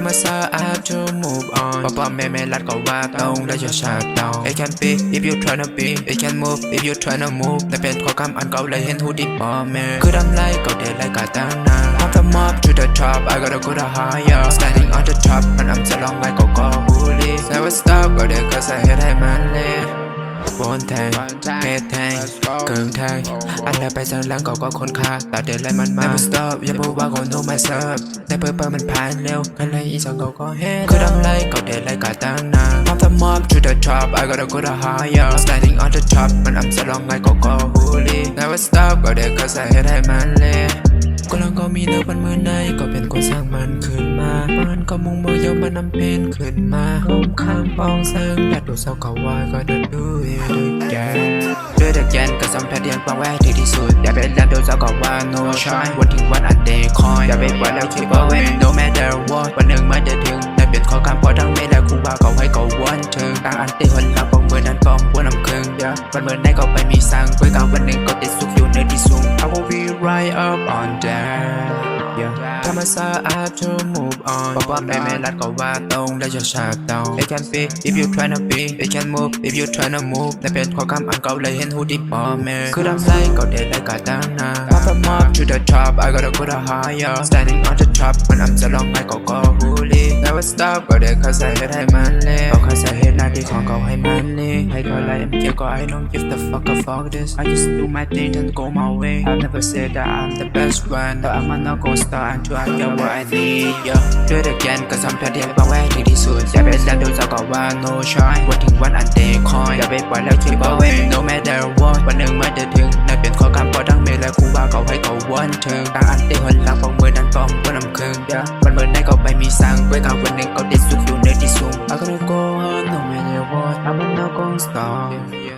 Tell myself I have to move on ป้อมไม่รัดก็ว่าตรงและจะชาตอง It can be if you tryna be It can move if you tryna move แต่เป็นข้อคำอันเก่าเลยเห็นหูดิบอแม่คือทำไรก็เด็ดไรก็ตั้งนาน I'm the mob to the top I gotta go to higher Standing on the top มันI'mจะลองไรก็bully Never stop ก็เด็กก็ใส่ให้ได้มันเลยบนแทงเมทแทงเกินแทงอันแรกไปจนหลังก็คนขาดแต่เดินไล่มันมา Never stop อย่าบอกว่าคน know myself ในเปิดมันผ่านเร็วกันเลยอีสองก็เห็นคือทำไรก็เดินไล่ก็ตั้งนาน I'm the mob to the top I gotta go to higher Standing on the top มันI'mจะลองไงก็bully Never stop ก็เด็กก็ใส่ให้ได้มันเลยก็ลองก็มีเลือกมันมือในก็เป็นคนสร้างมันขึ้นมามันก็มุ่งมั่นยกมันนำเป็นขึ้นมาล้มข้ามปองเซิงและดูเศร้าก็วายก็เดินดูด้วยแกด้วยเด็กแกนก็สัมผัสเดียนปังแวที่ที่สุดอย่าไปเล่นดูเศร้าก็ว่า no shine วันถึงวันอันเดย์คอยอย่าไปปล่อยแล้วคิดว่าเว้น no matter what วันหนึ่งมันจะถึงแต่เปลี่ยนข้อการพอทั้งไม่แล้วกูว่าเขาให้เขาวันถึงตั้งอันเตะหันหลังปองมือนั้นปองวนน้ำคึงเยอะวันเมื่อไหนก็ไปมีสั่งไว้กลางวันหนึ่งก็ติดสุขอยู่ในที่สูง I will be right up on that Tell myself I have to move on ป้อมไม่รัดก็ว่าตรงและจะชาตอง It can be if you tryna be It can move if you tryna move แต่เป็นข้อคำอันเก่าเลยเห็นหูดิบแม่คือทำไรก็เด็ดไรก็ตั้งนาน I'm the mob to the top I gotta go to higher Standing on the top มันI'mจะลองไงก็bully Never stop ก็เด็กเขาใส่ให้ได้มันเลยก็เขาใส่ให้หน้าที่ของเขาให้มันเลยให้เขาไล่เกี่ยวก็ I don't give the fuck a fuck this I just do my thing and go my way I never said that I'm the best one but I'm not gonna start until I get what I need ด้วยเด็กแกนก็สัมผัสเดียนปังแวที่สุดอย่าไปเล่นดูเศร้าก็ว่า no shine วันถึงวันอันเดย์คอยอย่าไปปล่อยแล้วคิดว่าเว้น no matter what วันหนึ่งมันจะถึงนั่นเป็นข้อคำพอทั้งเมย์และกูว่าเขาให้เขาวันถึงตั้งอันเตะหันหลังปองมือนั้นปองวนน้ำคึงวันเมื่อไหนก็ไปมีสั่งไว้กลางวันหนึ่งก็ติดสุขอยู่ในที่สูง I gotta go on no matter what I'm not gonna stop